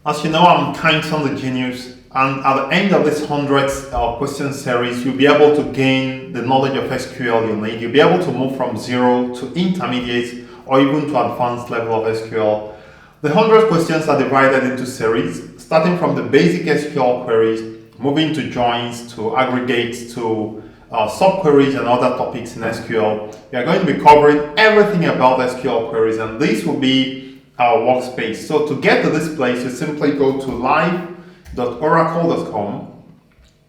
As you know, I'm Hands-on the genius, and at the end of this 100th question series, you'll be able to gain the knowledge of SQL you need. You'll be able to move from zero to intermediate or even to advanced level of SQL. The 100 questions are divided into series, starting from the basic SQL queries, moving to joins, to aggregates, to subqueries and other topics in SQL. We are going to be covering everything about SQL queries, and this will be our workspace. So to get to this place, you simply go to live.oracle.com.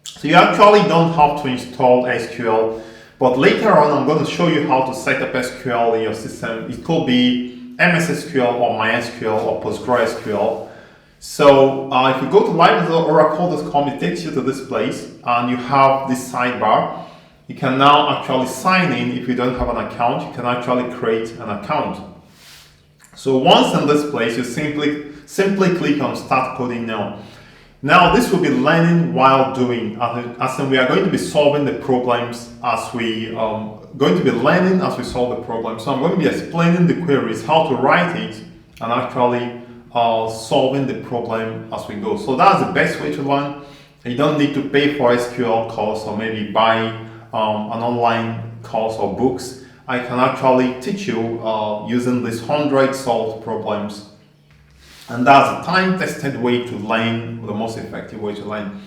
So you actually don't have to install SQL, but later on I'm going to show you how to set up SQL in your system. It could be MS SQL or MySQL or PostgreSQL. So if you go to live.oracle.com, it takes you to this place and you have this sidebar. You can now actually sign in. If you don't have an account, you can actually create an account. So once in this place, you simply click on Start Coding Now. Now this will be learning while doing, as in we are going to be solving the problems as we going to be learning as we solve the problem. So I'm going to be explaining the queries, how to write it, and actually solving the problem as we go. So that's the best way to learn. You don't need to pay for SQL course or maybe buy an online course or books. I can actually teach you using these 100 solved problems, and that's a time-tested way to learn, the most effective way to learn.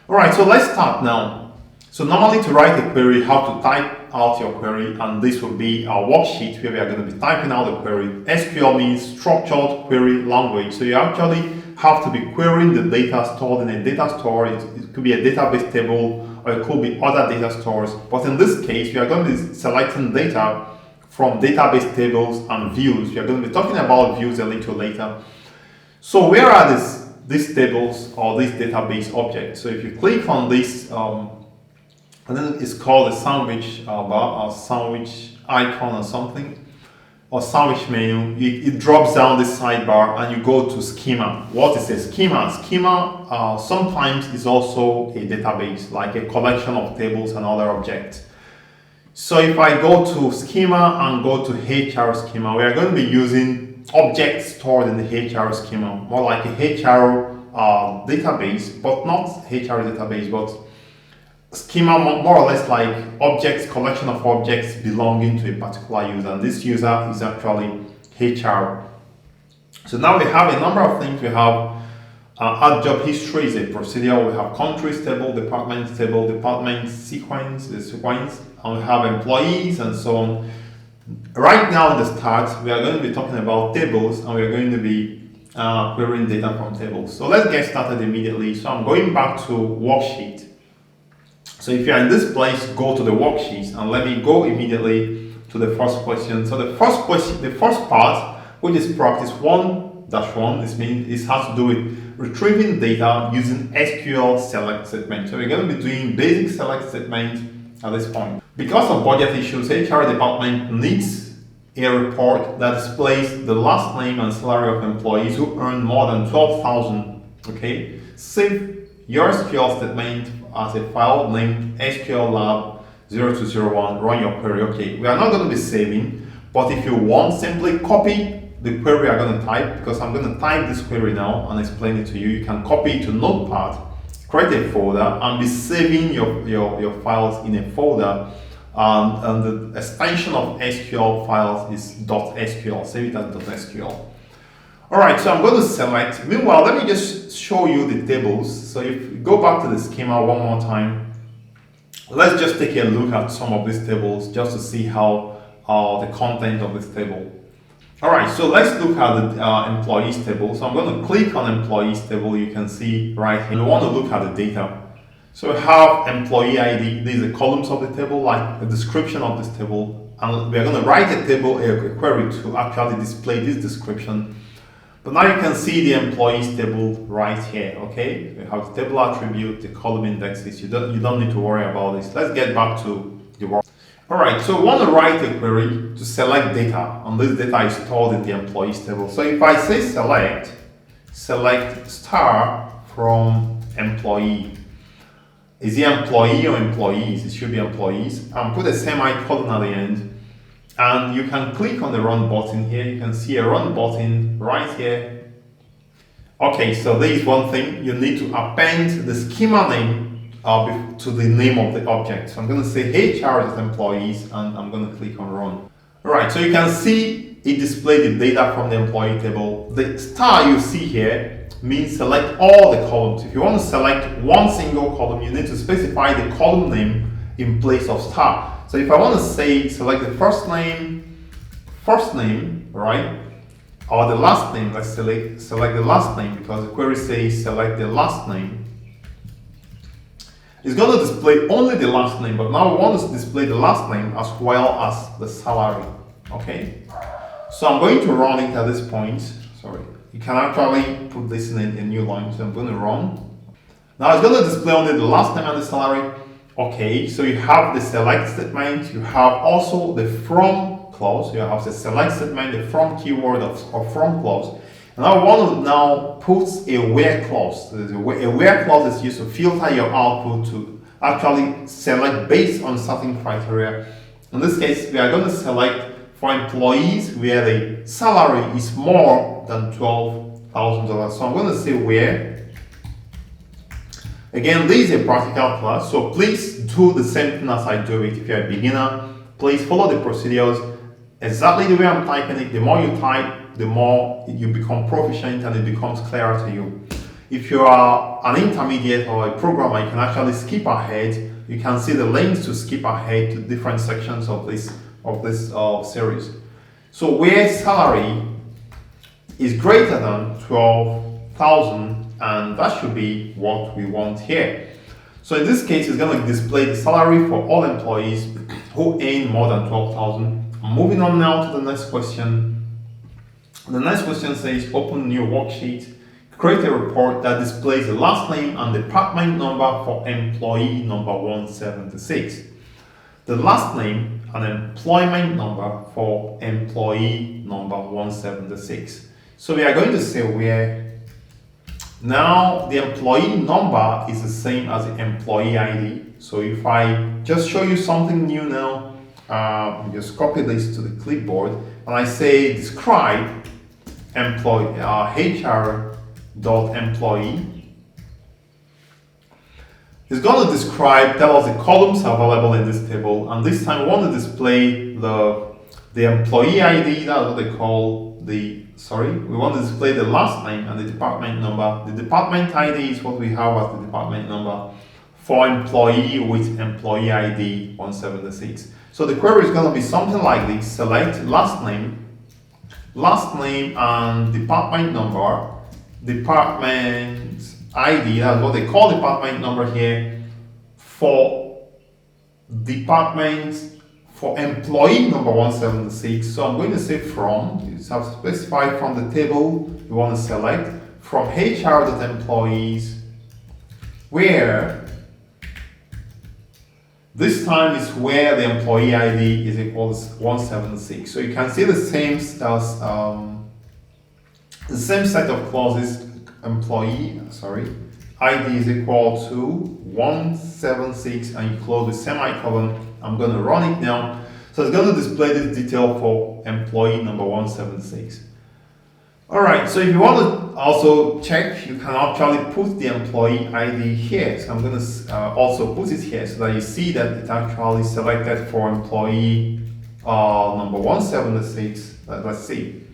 All right, so let's start now. So normally to write a query, you have to type out your query, and this will be our worksheet where we are going to be typing out the query. SQL means structured query language, so you actually have to be querying the data stored in a data store. It could be a database table, or it could be other data stores. But in this case, we are going to be selecting data from database tables and views. We are going to be talking about views a little later. So where are these tables or these database objects? So if you click on this, and then it's called a sandwich bar or sandwich icon or something, or sandwich menu, it drops down this sidebar and you go to schema. What is a schema? Schema sometimes is also a database, like a collection of tables and other objects. So if I go to schema and go to HR schema, we are going to be using objects stored in the HR schema, more like a HR database, but not HR database, but schema more or less like objects, collection of objects belonging to a particular user, and this user is actually HR. So now we have a number of things. We have add job history is a procedure. We have countries table, department sequence, the sequence, and we have employees and so on. Right now in the start, we are going to be talking about tables, and we are going to be querying data from tables. So let's get started immediately. So I'm going back to worksheet. So if you're in this place, go to the worksheets, and let me go immediately to the first question. So the first question, the first part, which is practice 1-1, this means it has to do with retrieving data using SQL select statement. So we're going to be doing basic select statement at this point. Because of budget issues, HR department needs a report that displays the last name and salary of employees who earn more than 12,000. Okay, save your SQL statement as a file named SQL Lab 0201, run your query. Okay, we are not going to be saving, but if you want, simply copy the query we are going to type, because I'm going to type this query now and explain it to you. You can copy it to Notepad, create a folder, and be saving your files in a folder. And the extension of SQL files is .sql. Save it as .sql. All right, so I'm going to select. Meanwhile, let me just show you the tables. So if you go back to the schema one more time, let's just take a look at some of these tables just to see how the content of this table. All right, so let's look at the employees table. So I'm going to click on employees table. You can see right here. We want to look at the data. So we have employee ID. These are columns of the table, like the description of this table. And we're going to write a table, a query to actually display this description. But now you can see the employees table right here, okay? We have the table attribute, the column indexes. You don't need to worry about this. Let's get back to the work. All right, so we want to write a query to select data, and this data is stored in the employees table. So if I say select star from employee, is it employee or employees? It should be employees. And put a semicolon at the end. And you can click on the run button here. You can see a run button right here. Okay, so there is one thing. You need to append the schema name to the name of the object. So I'm going to say HR as employees, and I'm going to click on run. Alright, so you can see it displayed the data from the employee table. The star you see here means select all the columns. If you want to select one single column, you need to specify the column name in place of star. So if I want to say select the first name, right? Or the last name, let's select the last name, because the query says select the last name. It's going to display only the last name, but now we want to display the last name as well as the salary. Okay, so I'm going to run it at this point. Sorry, you can actually put this in a new line, so I'm going to run. Now it's going to display only the last name and the salary. Okay, so you have the select statement, you have also the from clause, you have the select statement, the from keyword or from clause. And I want to now put a where clause. A where clause is used to filter your output to actually select based on certain criteria. In this case, we are going to select for employees where the salary is more than $12,000. So I'm going to say where. Again, this is a practical class, so please do the same thing as I do it. If you're a beginner, please follow the procedures exactly the way I'm typing it. The more you type, the more you become proficient and it becomes clearer to you. If you are an intermediate or a programmer, you can actually skip ahead. You can see the links to skip ahead to different sections of this series. So where salary is greater than 12,000, and that should be what we want here. So in this case, it's going to display the salary for all employees who earn more than 12,000. Moving on now to the next question. The next question says open new worksheet, create a report that displays the last name and department number for employee number 176. The last name and employment number for employee number 176. So we are going to say where. Now the employee number is the same as the employee ID. So if I just show you something new now, just copy this to the clipboard and I say describe employee HR.employee. It's going to tell us the columns available in this table, and this time we want to display the employee ID. That's what they call we want to display the last name and the department number. The department ID is what we have as the department number for employee with employee ID 176. So the query is going to be something like this: select last name and department number, department ID, that's what they call department number here, for employee number 176. So I'm going to say from, you have to specify from the table you want to select, from HR.employees, where this time is where the employee ID is equals 176. So you can see the same set of clauses. ID is equal to 176 and you close with semicolon. I'm going to run it now. So it's going to display this detail for employee number 176. Alright, so if you want to also check, you can actually put the employee ID here. So I'm going to also put it here so that you see that it actually selected for employee number 176. Let's see.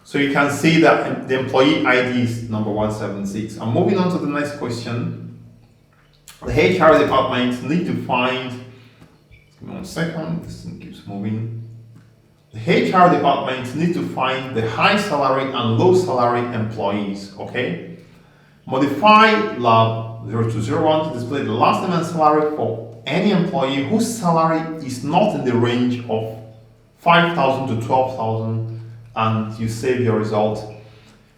So you can see that the employee ID is number 176. I'm moving on to the next question. The HR department need to find, give me 1 second, this thing keeps moving. The HR department need to find the high salary and low salary employees, okay? Modify lab 0201 to display the last name and salary for any employee whose salary is not in the range of 5,000 to 12,000. And you save your result.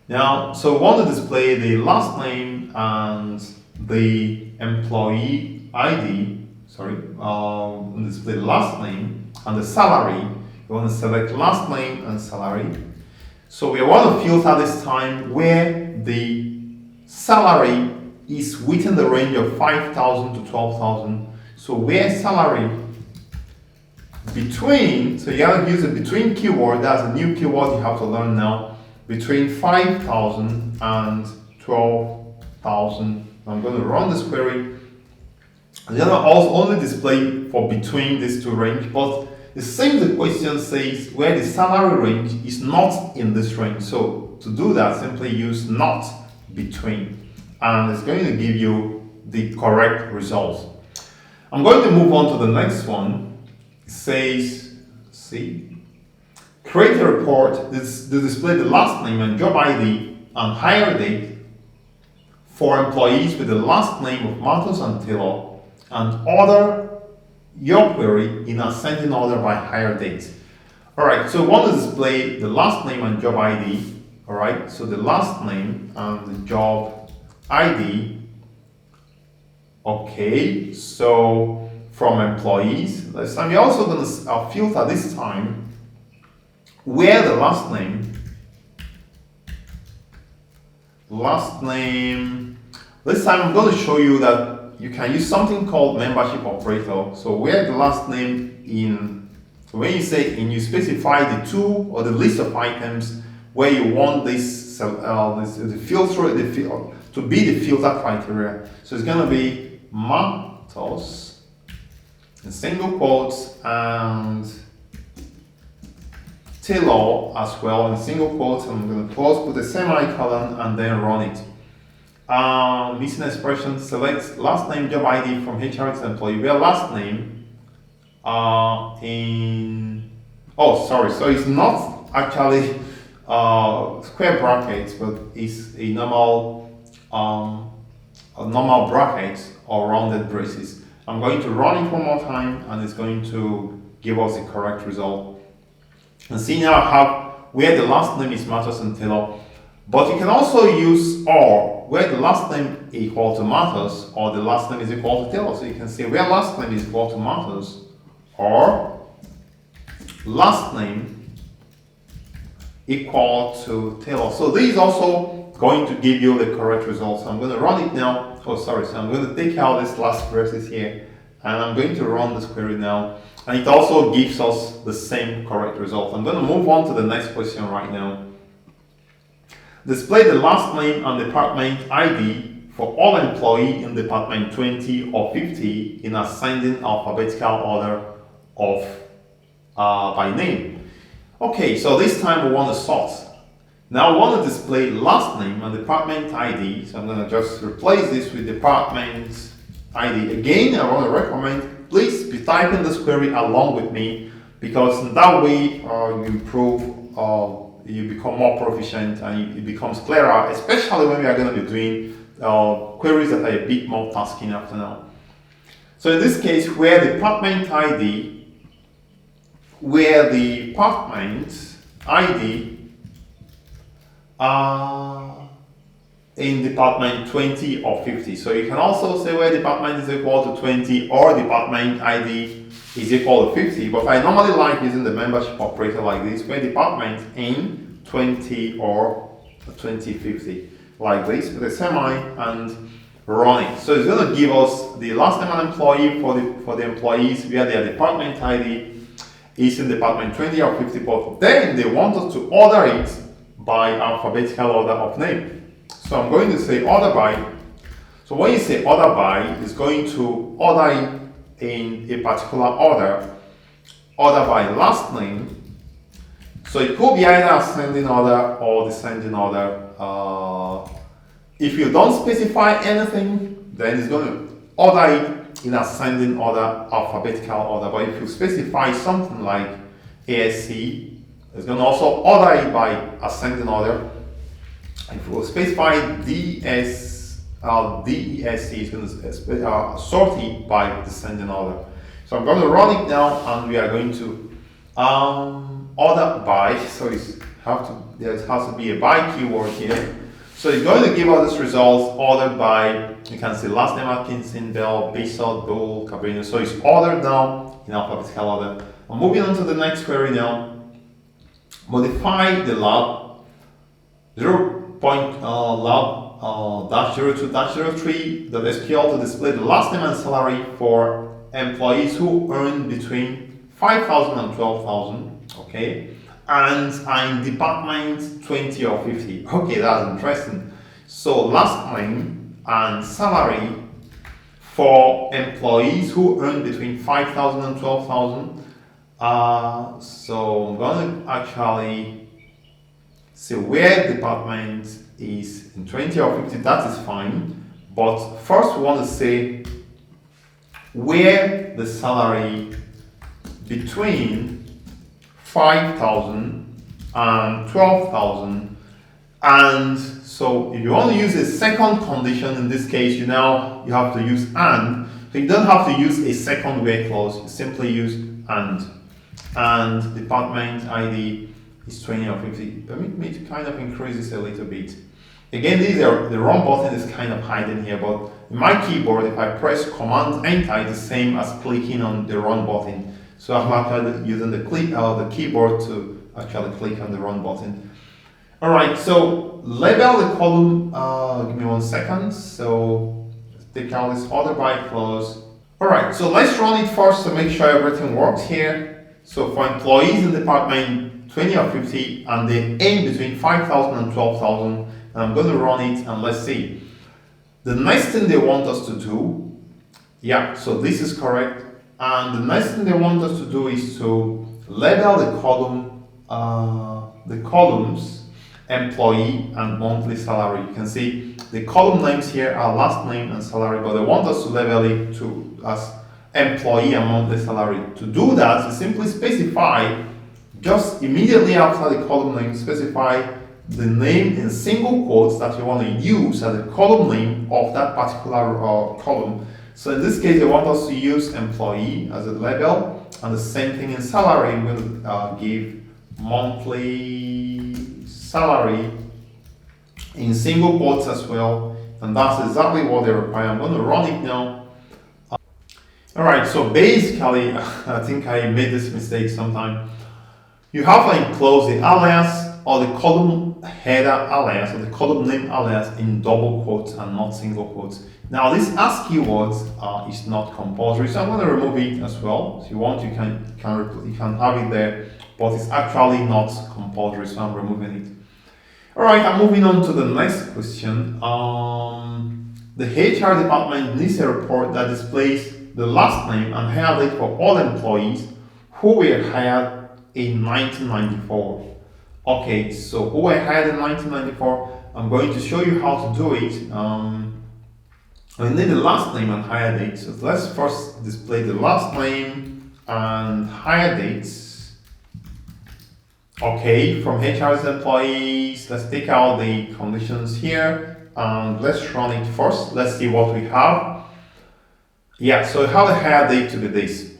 Now, so we want to display the last name and the employee ID. Display the last name and the salary. You want to select last name and salary. So we want to filter this time where the salary is within the range of 5,000 to 12,000. So where salary between, so you have to use a between keyword. That's a new keyword you have to learn now. between 5,000 and 12,000. I'm going to run this query. I'm going to also only display for between these two range, but the same the question says where the salary range is not in this range. So to do that, simply use not between, and it's going to give you the correct result. I'm going to move on to the next one. It says, see, create a report to display the last name and job ID and hire date for employees with the last name of Matos and Taylor, and order your query in ascending order by hire date. Alright, so we want to display the last name and job ID. Alright, so the last name and the job ID. Okay, so from employees, this time we're also going to filter this time where the last name, this time I'm going to show you that you can use something called membership operator. So where the last name in, when you say in, you specify the two or the list of items where you want this, the filter, to be the filter criteria. So it's going to be Matos in single quotes and Taylor as well in single quotes. I'm going to pause, put a semicolon, and then run it. Missing expression, select last name job ID from HR to employee where last name so it's not actually square brackets, but it's a normal bracket or rounded braces. I'm going to run it one more time, and it's going to give us the correct result. And see, now I have where the last name is Matos and Taylor, but you can also use or where the last name is equal to Matos or the last name is equal to Taylor. So you can say where last name is equal to Matos or last name equal to Taylor. So this is also going to give you the correct result. So I'm going to run it now. So I'm going to take out this last braces here, and I'm going to run this query now. And it also gives us the same correct result. I'm going to move on to the next question right now. Display the last name and department ID for all employees in department 20 or 50 in ascending alphabetical order of by name. Okay, so this time we want to sort. Now I want to display last name and department ID. So I'm going to just replace this with department ID. Again, I want to recommend, please be typing this query along with me, because in that way you improve, you become more proficient, and it becomes clearer, especially when we are going to be doing queries that are a bit more tasking after now. So in this case, where department ID in department 20 or 50. So you can also say where department is equal to 20 or department ID is equal to 50. But I normally like using the membership operator like this, where department in 20 or 2050, like this, with a semi and run it. So it's going to give us the last name and employee for the employees where their department ID is in department 20 or 50. But then they want us to order it by alphabetical order of name. So I'm going to say order by. So when you say order by, it's going to order it in a particular order. Order by last name. So it could be either ascending order or descending order. If you don't specify anything, then it's going to order it in ascending order, alphabetical order. But if you specify something like ASC, it's going to also order it by ascending order. If you specify DESC, it's going to sort it by descending order. So I'm going to run it now, and we are going to order by. So there has to be a by keyword here. So it's going to give us this result ordered by, you can see last name Atkinson, Bell, Basalt, Bull, Cabrini. So it's ordered now in alphabetical order. I'm moving on to the next query now. Modify the lab 0.lab-02-03.SQL to display the last name and salary for employees who earn between 5,000 and 12,000. Okay, and I'm department 20 or 50. Okay, that's interesting. So last name and salary for employees who earn between 5,000 and 12,000. So I'm going to actually say where department is in 20 or 50, that is fine. But first we want to say where the salary between 5,000 and 12,000. And so if you want to use a second condition, in this case, you have to use and. So you don't have to use a second where clause, you simply use and. And department ID is 20 or 50. Permit me to kind of increase this a little bit. Again, the run button is kind of hidden here, but in my keyboard, if I press Command Enter, it's the same as clicking on the run button. So I'm actually using the keyboard to actually click on the run button. All right, so label the column. Give me 1 second. So let's take out this order by clause. All right, so let's run it first to make sure everything works here. So for employees in department 20 or 50, and they aim between 5,000 and 12,000, and I'm going to run it, and let's see. The next thing they want us to do, yeah, so this is correct. And the next thing they want us to do is to label the columns employee and monthly salary. You can see the column names here are last name and salary, but they want us to label it as employee and monthly salary. To do that, you simply specify, just immediately after the column name, specify the name in single quotes that you want to use as a column name of that particular column. So in this case, they want us to use employee as a label, and the same thing in salary. We'll give monthly salary in single quotes as well, and that's exactly what they require. I'm going to run it now. All right, so basically, I think I made this mistake sometime. You have to enclose the alias or the column header alias or the column name alias in double quotes and not single quotes. Now this as keywords is not compulsory, so I'm going to remove it as well. If you want, you can have it there, but it's actually not compulsory, so I'm removing it. All right, I'm moving on to the next question. The HR department needs a report that displays the last name and hire date for all employees who were hired in 1994. Okay, so who were hired in 1994? I'm going to show you how to do it. We need the last name and hire date. So let's first display the last name and hire dates. Okay, from HR's employees, let's take out the conditions here and let's run it first. Let's see what we have. Yeah, so how the hire date to be this.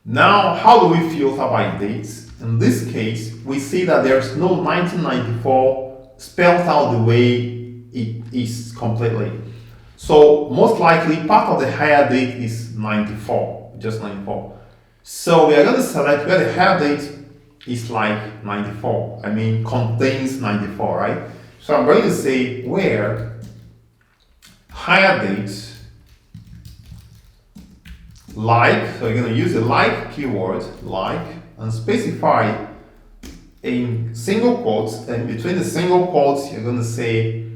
Now, how do we filter by dates? In this case, we see that there's no 1994 spelled out the way it is completely. So most likely part of the hire date is 94, just 94. So we are going to select where the hire date is like 94. I mean, contains 94, right? So I'm going to say where hire date like, so you're going to use the like keyword, like, and specify in single quotes, and between the single quotes, you're going to say,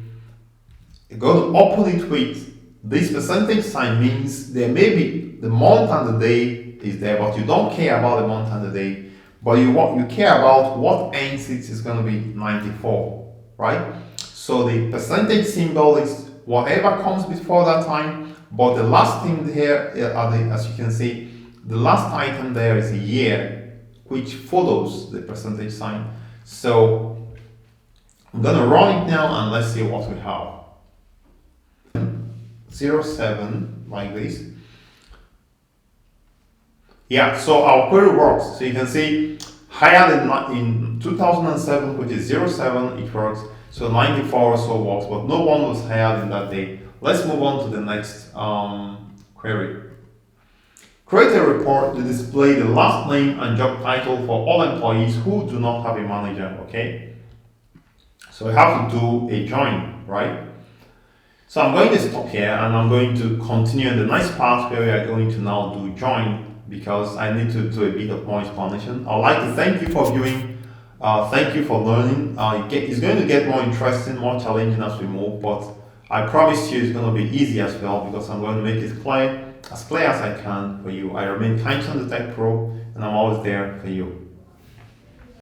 you're going to open it with this percentage sign, means there may be the month and the day is there, but you don't care about the month and the day, but you care about what ends it is going to be 94, right? So the percentage symbol is whatever comes before that time. But the last thing here, as you can see, the last item there is a year, which follows the percentage sign. So I'm going to run it now and let's see what we have. 07, like this. Yeah, so our query works. So you can see hired in 2007, which is 07, it works. So 94 also works, but no one was hired in that day. Let's move on to the next query. Create a report to display the last name and job title for all employees who do not have a manager, okay? So we have to do a join, right? So I'm going to stop here and I'm going to continue in the next part where we are going to now do join, because I need to do a bit of more explanation. I'd like to thank you for viewing Thank you for learning. It's going to get more interesting, more challenging as we move, but I promise you it's going to be easy as well because I'm going to make it clear as I can for you. I remain Hands-on the Tech Pro, and I'm always there for you.